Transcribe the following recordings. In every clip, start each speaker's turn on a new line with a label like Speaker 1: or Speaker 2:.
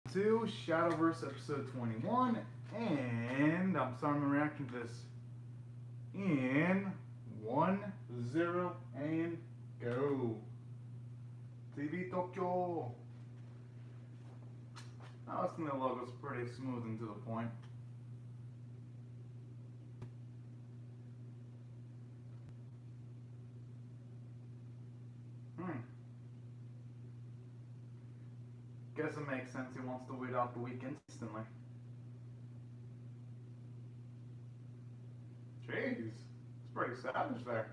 Speaker 1: to Shadowverse episode 21, and I'm starting my reaction to this in 1-0 and go. TV Tokyo. Oh, this new logo's pretty smooth and to the point. Guess it makes sense. He wants to wait out the week instantly. Jeez, it's pretty savage there.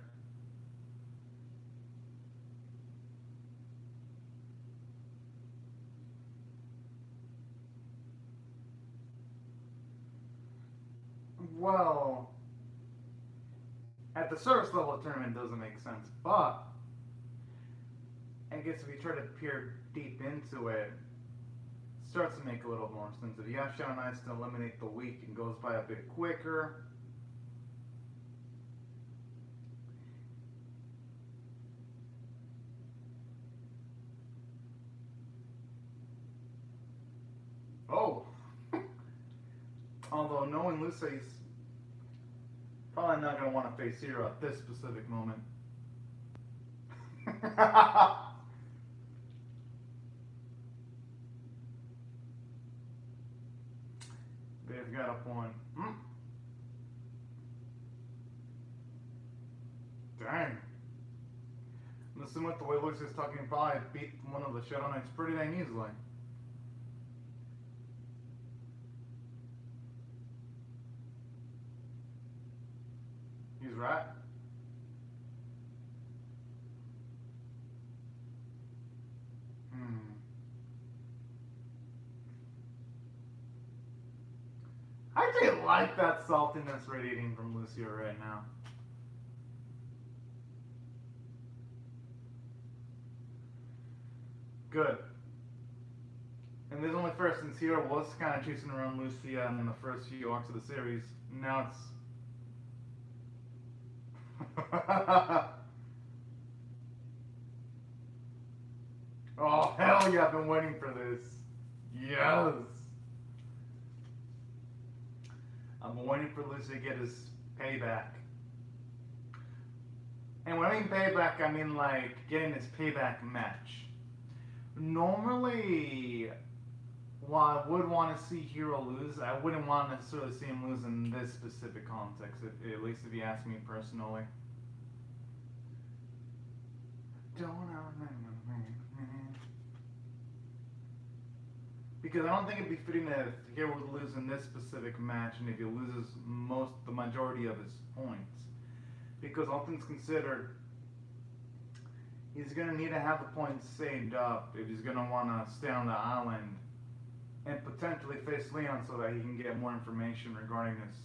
Speaker 1: Well, at the service level of tournament doesn't make sense, but I guess if you try to peer deep into it, starts to make a little more sense. If you have Shadow Knights to eliminate the weak, it goes by a bit quicker. Oh! Although knowing Lucy, he's probably not going to want to face Hero at this specific moment. They've got a point. Dang. Listen, with the way Lucy's talking, probably beat one of the Shadow Knights pretty dang easily. He's right. I actually like that saltiness radiating from Lucia right now. Good. And this is only fair since Hero was kind of chasing around Lucia in the first few arcs of the series. Now it's... Oh, hell yeah, I've been waiting for this. Yes! I've been waiting for Lucy to get his payback. And when I mean payback, I mean like getting his payback match. Normally, while I would want to see Hero lose, I wouldn't want to necessarily see him lose in this specific context, at least if you ask me personally. Don't Because I don't think it'd be fitting that Hero would lose in this specific match, and if he loses the majority of his points. Because all things considered, he's going to need to have the points saved up if he's going to want to stay on the island and potentially face Leon so that he can get more information regarding his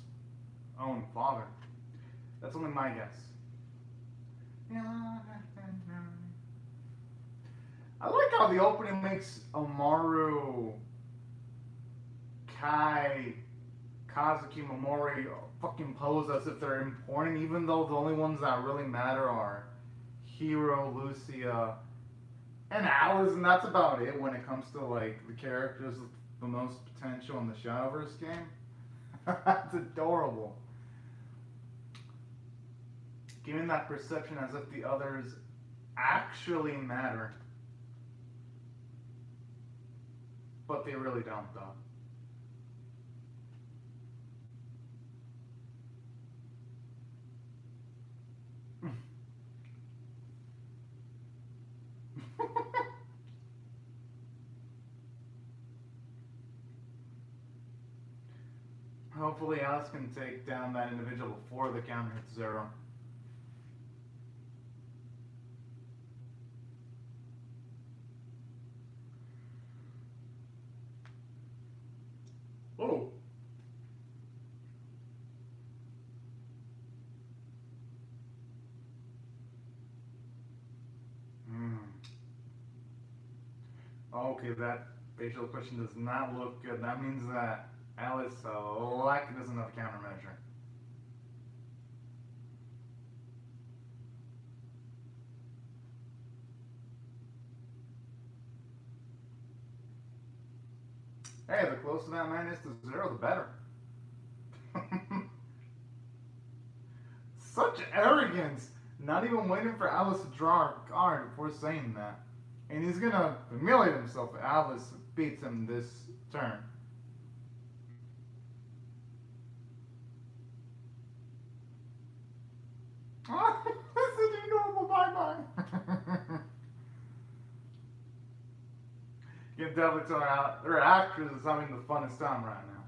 Speaker 1: own father. That's only my guess. I like how the opening makes Amaru, Kai, Kazuki, Momori fucking pose as if they're important, even though the only ones that really matter are Hero, Lucia, and Alice, and that's about it when it comes to like the characters with the most potential in the Shadowverse game. That's adorable. Giving that perception as if the others actually matter. But they really don't, though. Hopefully Alice can take down that individual before the counter hits 0. Oh! Okay, that facial expression does not look good. That means that Alice likely doesn't have a countermeasure. Hey, the closer that man is to 0, the better. Such arrogance! Not even waiting for Alice to draw a card before saying that. And he's gonna humiliate himself if Alice beats him this turn. This is a normal bye-bye. You can definitely tell their actress is having the funnest time right now.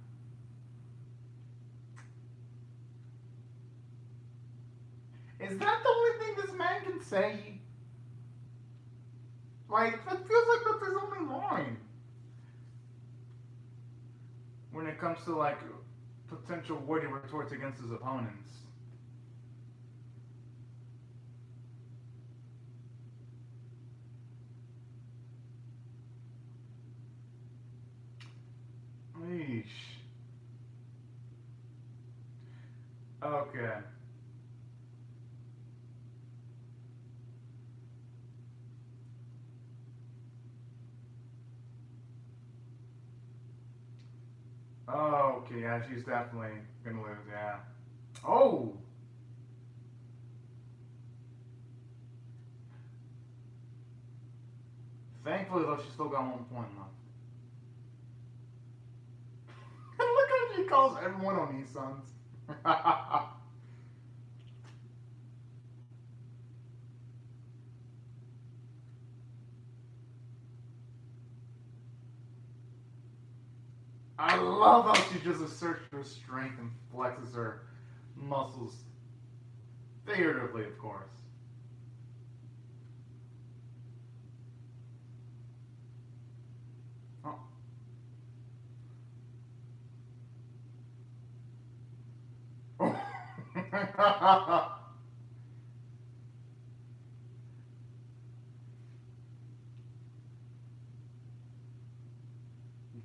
Speaker 1: Is that the only thing this man can say? Like, that feels like that's his only line. When it comes to, like, potential witty retorts against his opponents. Yeesh. Okay. Oh, okay, yeah, she's definitely gonna lose, yeah. Oh! Thankfully, though, she's still got 1 point left. And look how she calls everyone on these sons. I love how she just asserts her strength and flexes her muscles. Figuratively, of course. Oh.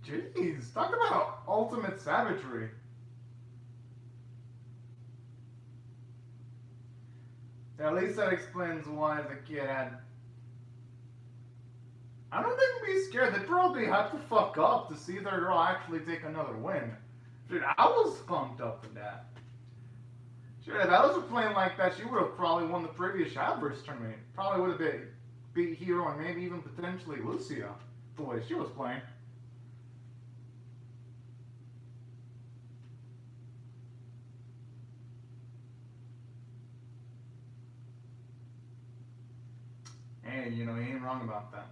Speaker 1: Jeez, talk about ultimate savagery. At least that explains why the kid had. I don't think they'd be scared. They'd probably have to fuck up to see their girl actually take another win. Dude, I was pumped up for that. Sure, if Alice was playing like that, she would have probably won the previous Shadowverse tournament. Probably would have beat Hero and maybe even potentially Lucia, the way she was playing. And, you know, he ain't wrong about that.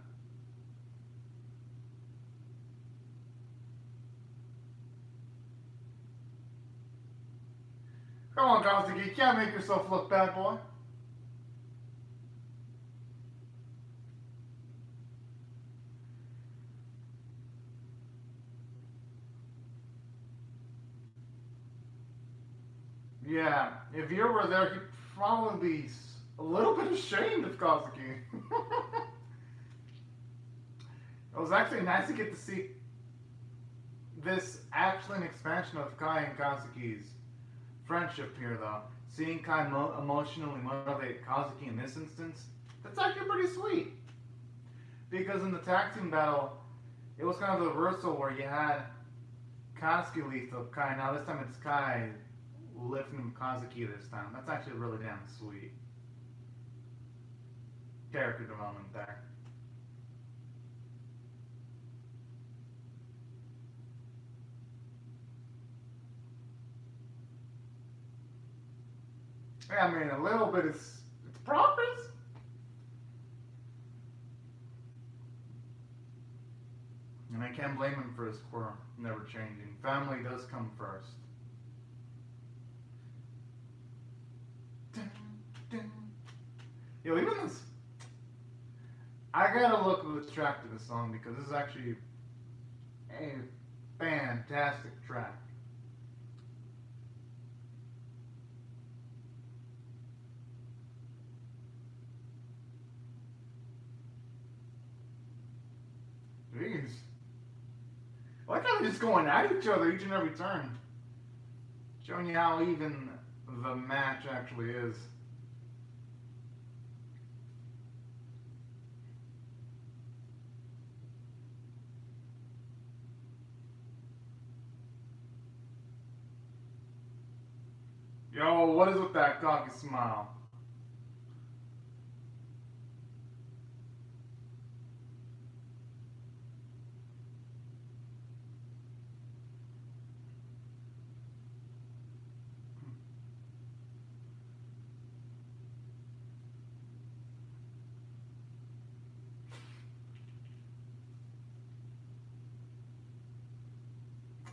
Speaker 1: Come on, Kazuki, you can't make yourself look bad, boy. Yeah, if you were there, you'd probably be a little bit ashamed of Kazuki. It was actually nice to get to see this actually an expansion of Kai and Kazuki's friendship here, though. Seeing Kai emotionally motivate Kazuki in this instance, that's actually pretty sweet. Because in the tag team battle, it was kind of the reversal where you had Kazuki lift up Kai. Now this time it's Kai lifting Kazuki this time. That's actually really damn sweet. Character development there. Yeah, I mean, a little bit is it's progress. And I can't blame him for his core never changing. Family does come first. Yo, even this, I gotta look at the track to the song because this is actually a fantastic track. Jeez. I like how they're just going at each other each and every turn. Showing you how even the match actually is. Yo, what is with that cocky smile?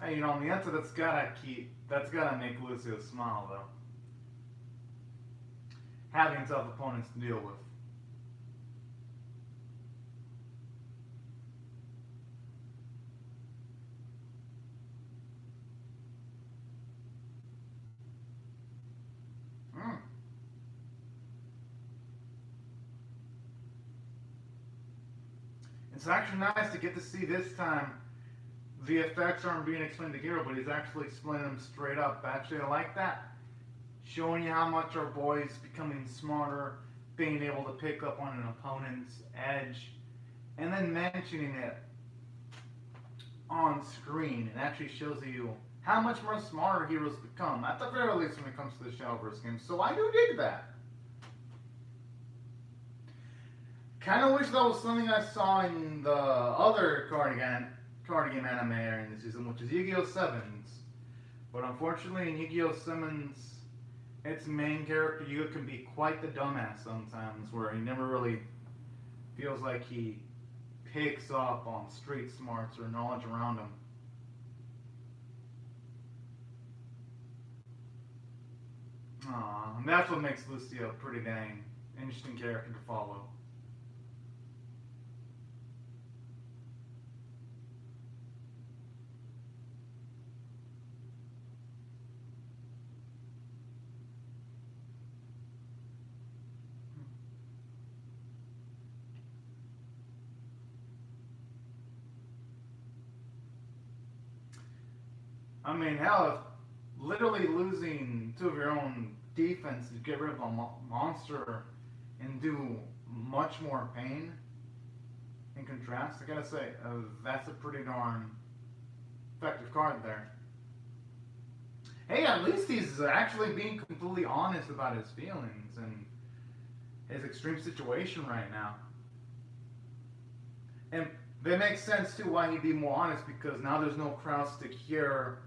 Speaker 1: Hey, you know, on the answer that's gotta make Lucio smile though. Having tough opponents to deal with. Mm. It's actually nice to get to see this time the effects aren't being explained to Hero, but he's actually explaining them straight up. Actually, I like that. Showing you how much our boy's becoming smarter, being able to pick up on an opponent's edge, and then mentioning it on screen. It actually shows you how much more smarter Heroes become, at the very least when it comes to the Shadowverse game. So I do dig that. Kind of wish that was something I saw in the other card game anime in the season, which is Yu-Gi-Oh! 7's. But unfortunately, in Yu-Gi-Oh! 7's, its main character, Yu can be quite the dumbass sometimes, where he never really feels like he picks up on street smarts or knowledge around him. And that's what makes Lucio a pretty dang interesting character to follow. I mean, hell, if literally losing two of your own defense to get rid of a monster and do much more pain in contrast, I gotta say, that's a pretty darn effective card there. Hey, at least he's actually being completely honest about his feelings and his extreme situation right now. And that makes sense too why he'd be more honest, because now there's no crowds to hear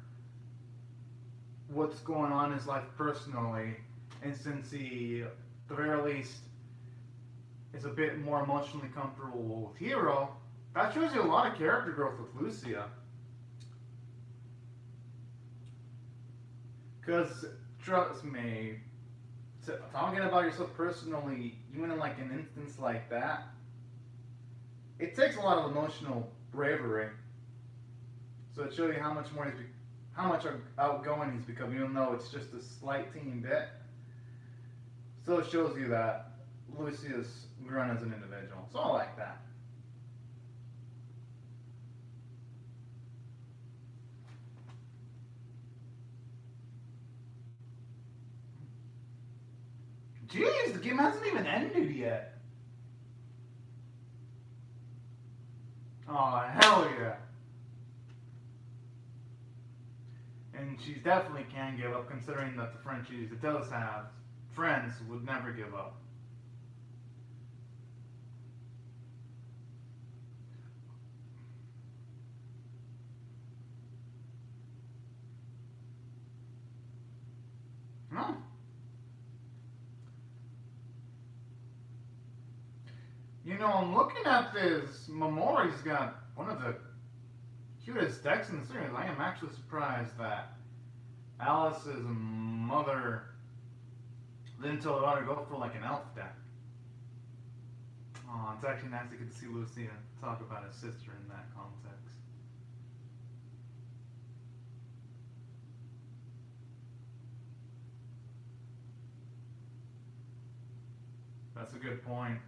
Speaker 1: what's going on in his life personally, and since he, at the very least, is a bit more emotionally comfortable with Hero, that shows you a lot of character growth with Lucia. Because, trust me, talking about yourself personally, even in like an instance like that, it takes a lot of emotional bravery. So it shows you how much more how much outgoing he's become, even though it's just a slight teeny bit. So it shows you that Lucia's grown as an individual. So I like that. Jeez, the game hasn't even ended yet. Oh, hell yeah. And she definitely can give up, considering that the friend she does have, friends would never give up. No. You know, I'm looking at this. Momori's got one of the cutest decks in the series. I am actually surprised that Alice's mother didn't tell her daughter to go for like an elf deck. Oh, it's actually nice to get to see Lucia talk about his sister in that context. That's a good point.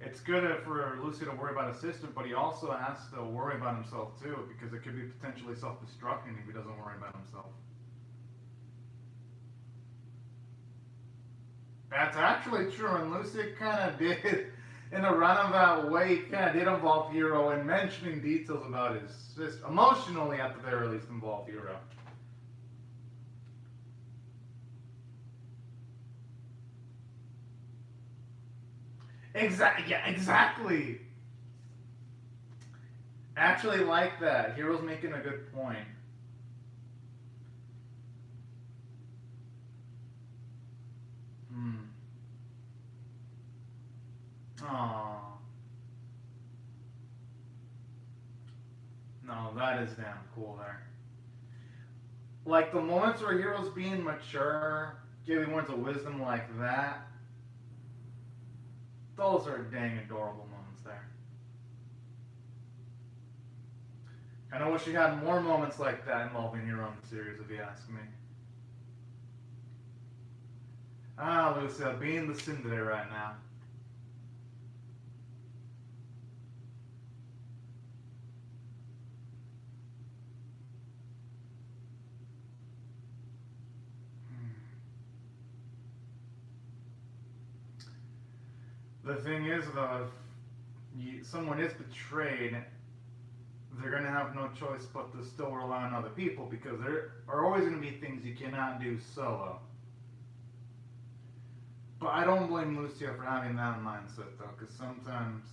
Speaker 1: It's good for Lucia to worry about his sister, but he also has to worry about himself too, because it could be potentially self-destructing if he doesn't worry about himself. That's actually true, and Lucia kind of did, in a roundabout way, kind of did involve Hero, and mentioning details about his sister, emotionally at the very least, involve Hero. Yeah, exactly. Actually, like that. Hero's making a good point. Hmm. Oh. No, that is damn cool there. Like the moments where Hero's being mature, giving words of wisdom like that, those are dang adorable moments there. I wish we had more moments like that involving Hero in the series, if you ask me. Ah, Lucia, being the Tsundere right now. The thing is, though, if someone is betrayed, they're going to have no choice but to still rely on other people because there are always going to be things you cannot do solo. But I don't blame Lucia for having that mindset, though, because sometimes.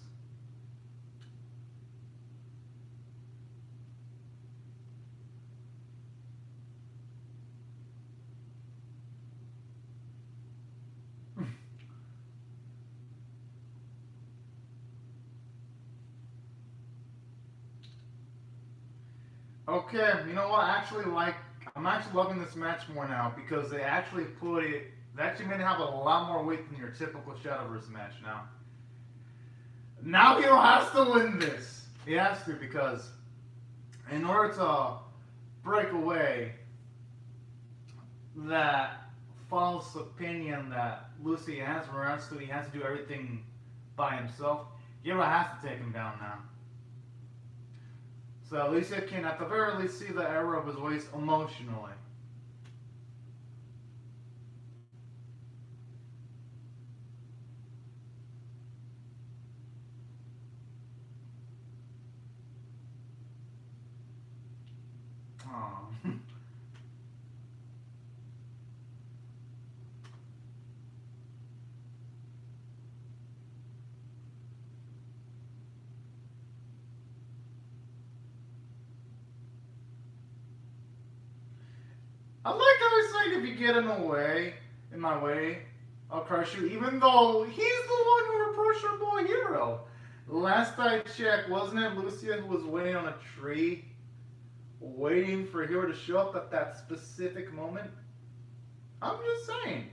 Speaker 1: Okay, you know what? I'm actually loving this match more now because they actually put it. They actually made it have a lot more weight than your typical Shadowverse match now. Now Hero has to win this. He has to because in order to break away that false opinion that Lucy has, where he has to do everything by himself, Hero has to take him down now. So Alicia can at the very least see the error of his ways emotionally. Aww. I like how he's saying if you get in my way, I'll crush you, even though he's the one who reproached our boy Hero. Last I checked, wasn't it Lucia who was waiting on a tree, waiting for Hero to show up at that specific moment? I'm just saying.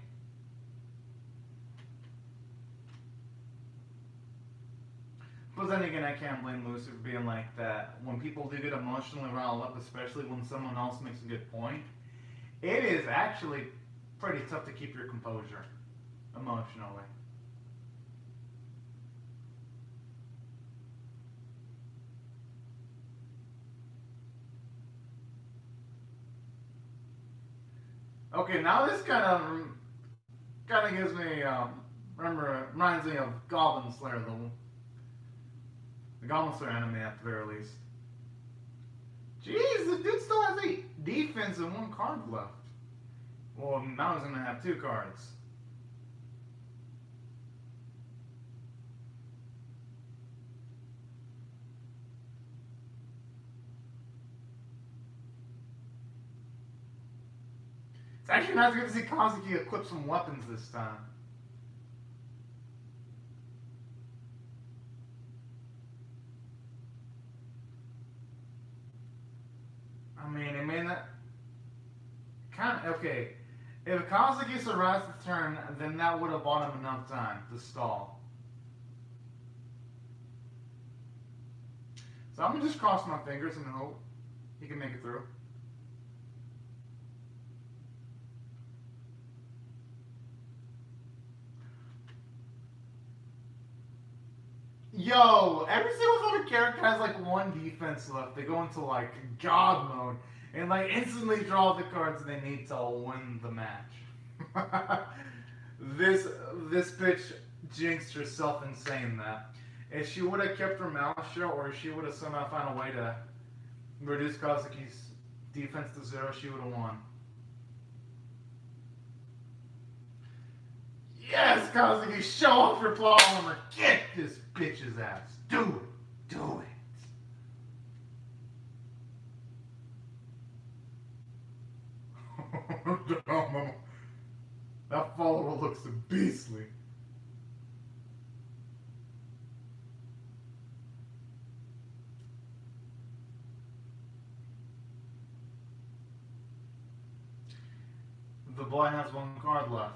Speaker 1: But then again, I can't blame Lucy for being like that. When people do get emotionally riled up, especially when someone else makes a good point, it is actually pretty tough to keep your composure emotionally. Okay, now this kind of gives me reminds me of Goblin Slayer, the Goblin Slayer anime at the very least. Jeez, the dude still has a defense and one card left. Well, now he's gonna have two cards. It's actually not good to see Kazuki equip some weapons this time. I mean, it may not. Okay. If Kazuki survives the turn, then that would have bought him enough time to stall. So I'm gonna just cross my fingers and hope he can make it through. Yo, every single other character has like one defense left. They go into like God mode and like instantly draw the cards they need to win the match. this this bitch jinxed herself in saying that. If she would have kept her mouth shut, or if she would have somehow found a way to reduce Kazuki's defense to zero, she would have won. Yes, Kazuki, show off your plot armor. Get this bitch's ass. Do it. Do it. That follower looks beastly. The boy has one card left.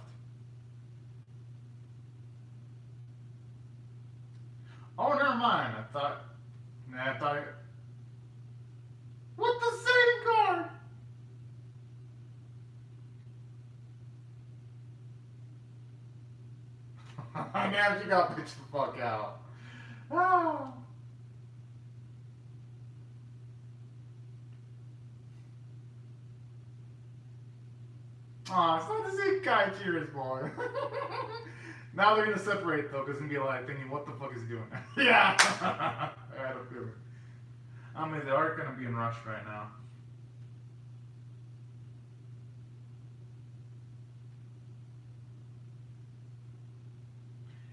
Speaker 1: Oh, never mind. I thought. What the same card? Now you got bitch the fuck out. Ah. Aw, it's not the same guy. Cheers, boy. Now they're gonna separate though, because it's gonna be like thinking, what the fuck is he doing? Yeah! I had a feeling. I mean, they are gonna be in rush right now.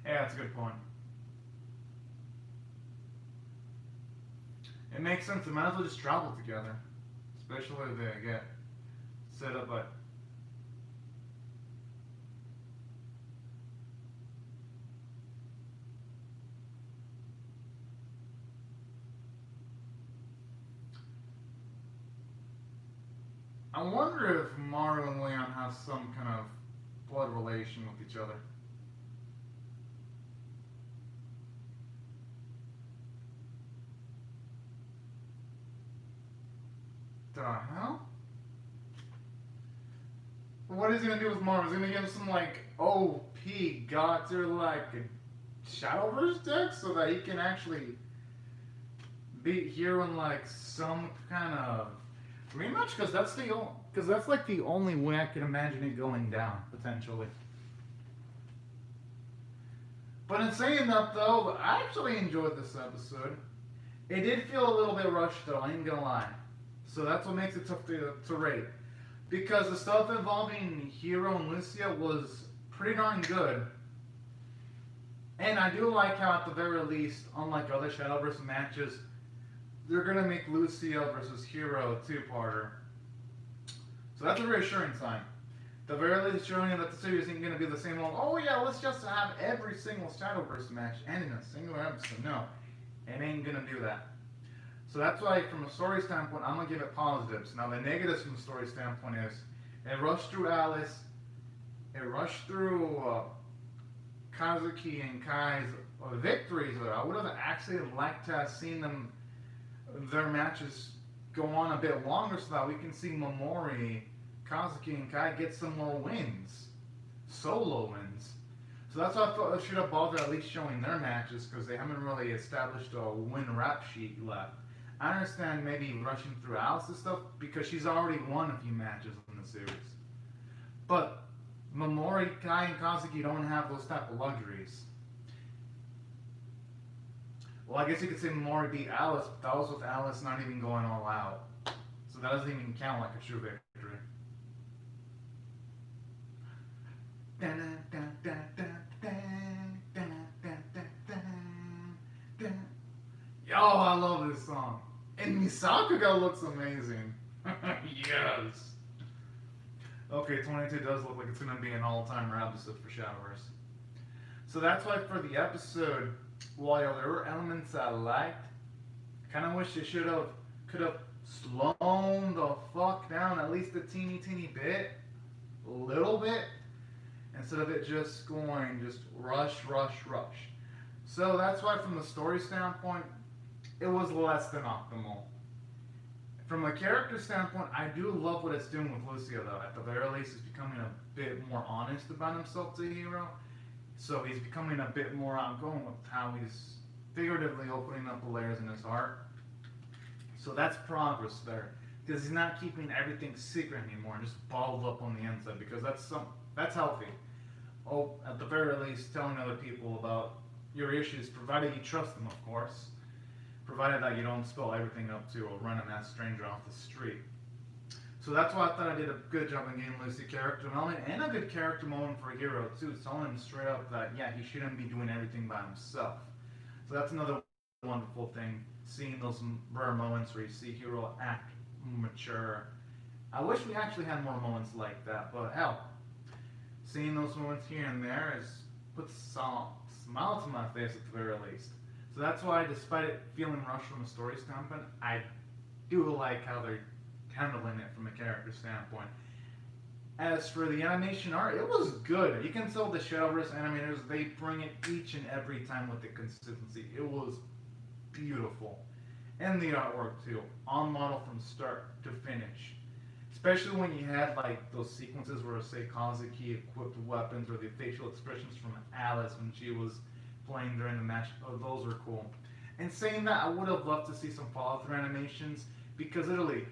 Speaker 1: Yeah, that's a good point. It makes sense. They might as well just travel together. Especially if they get set up by. I wonder if Mario and Leon have some kind of blood relation with each other. The hell? What is he gonna do with Mario? Is he gonna give him some like OP gods or like a Shadowverse deck so that he can actually beat Hero in like some kind of rematch? Because that's like the only way I can imagine it going down potentially. But in saying that though, I actually enjoyed this episode. It did feel a little bit rushed though, I ain't gonna lie. So that's what makes it tough to rate. Because the stuff involving Hero and Lucia was pretty darn good. And I do like how at the very least, unlike other Shadowverse matches, they're going to make Lucia versus Hero a two-parter. So that's a reassuring sign. The very least showing you that the series isn't going to be the same old, oh yeah, let's just have every single Shadowverse match end in a single episode. No, it ain't going to do that. So that's why, from a story standpoint, I'm going to give it positives. Now, the negatives from the story standpoint is, it rushed through Alice, it rushed through Kazuki and Kai's victories. I would have actually liked to have seen their matches go on a bit longer so that we can see Momori, Kazuki, and Kai get some more wins. Solo wins. So that's why I thought they should have bothered at least showing their matches, because they haven't really established a win rap sheet left. I understand maybe rushing through Alice's stuff because she's already won a few matches in the series. But Momori, Kai, and Kazuki don't have those type of luxuries. Well, I guess you could say Momori beat Alice, but that was with Alice not even going all out. So that doesn't even count like a true victory. Yo, I love this song. And Misakuga looks amazing. Yes. Okay, 22 does look like it's going to be an all-timer episode for Shadowverse. So that's why for the episode, while there were elements I liked, I kind of wish it could have slowed the fuck down at least a teeny bit, a little bit, instead of it just going just rush. So that's why from the story standpoint, it was less than optimal. From a character standpoint, I do love what it's doing with Lucio though. At the very least, he's becoming a bit more honest about himself to Hero. So he's becoming a bit more outgoing with how he's figuratively opening up the layers in his heart. So that's progress there. Because he's not keeping everything secret anymore and just balled up on the inside, because that's healthy. Oh, at the very least, telling other people about your issues, provided you trust them, of course. Provided that you don't spill everything up to a random ass stranger off the street. So that's why I thought I did a good job in getting Lucy character moment and a good character moment for Hero too, telling him straight up that yeah, he shouldn't be doing everything by himself. So that's another wonderful thing, seeing those rare moments where you see Hero act mature. I wish we actually had more moments like that, but hell, seeing those moments here and there is puts a smile to my face at the very least. So that's why, despite it feeling rushed from a story standpoint, I do like how they're handling it from a character standpoint. As for the animation art, it was good. You can tell the Shadowverse animators, they bring it each and every time with the consistency. It was beautiful. And the artwork too, on model from start to finish. Especially when you had like those sequences where, say, Kazuki equipped weapons, or the facial expressions from Alice when she was playing during the match. Oh, those were cool. And saying that, I would have loved to see some follow-through animations, because literally,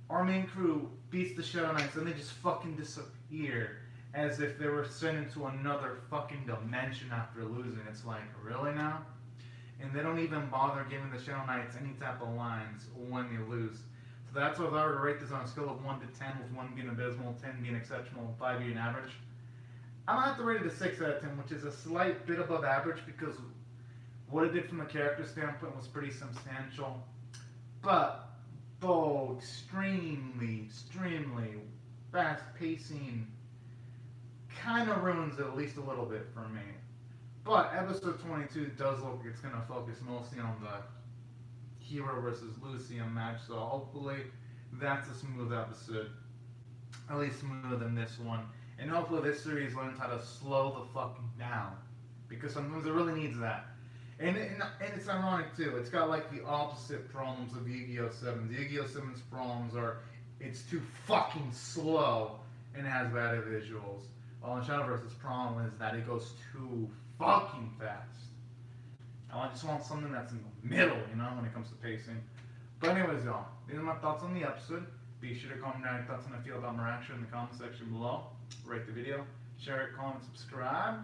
Speaker 1: our main crew beats the Shadow Knights and they just fucking disappear as if they were sent into another fucking dimension after losing. It's like, really now? And they don't even bother giving the Shadow Knights any type of lines when they lose. So that's what if I were to rate this on a scale of 1 to 10, with 1 being abysmal, 10 being exceptional, 5 being average. I'm going to have to rate it a 6 out of 10, which is a slight bit above average, because what it did from a character standpoint was pretty substantial. But though extremely fast pacing, kind of ruins it at least a little bit for me. But episode 22 does look like it's going to focus mostly on the Hero versus Lucian match, so hopefully that's a smooth episode, at least smoother than this one. And hopefully this series learns how to slow the fucking down, because sometimes it really needs that. And it's ironic too. It's got like the opposite problems of Yu-Gi-Oh! 7. The Yu-Gi-Oh! 7's problems are it's too fucking slow and it has bad visuals. While in Shadowverse's problem is that it goes too fucking fast. I just want something that's in the middle, you know, when it comes to pacing. But anyways, y'all, these are my thoughts on the episode. Be sure to comment down your thoughts on the feel about my reaction in the comment section below. Rate the video, share it, comment, subscribe.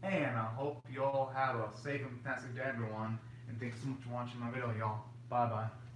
Speaker 1: And I hope you all have a safe and fantastic day, everyone. And thanks so much for watching my video, y'all. Bye-bye.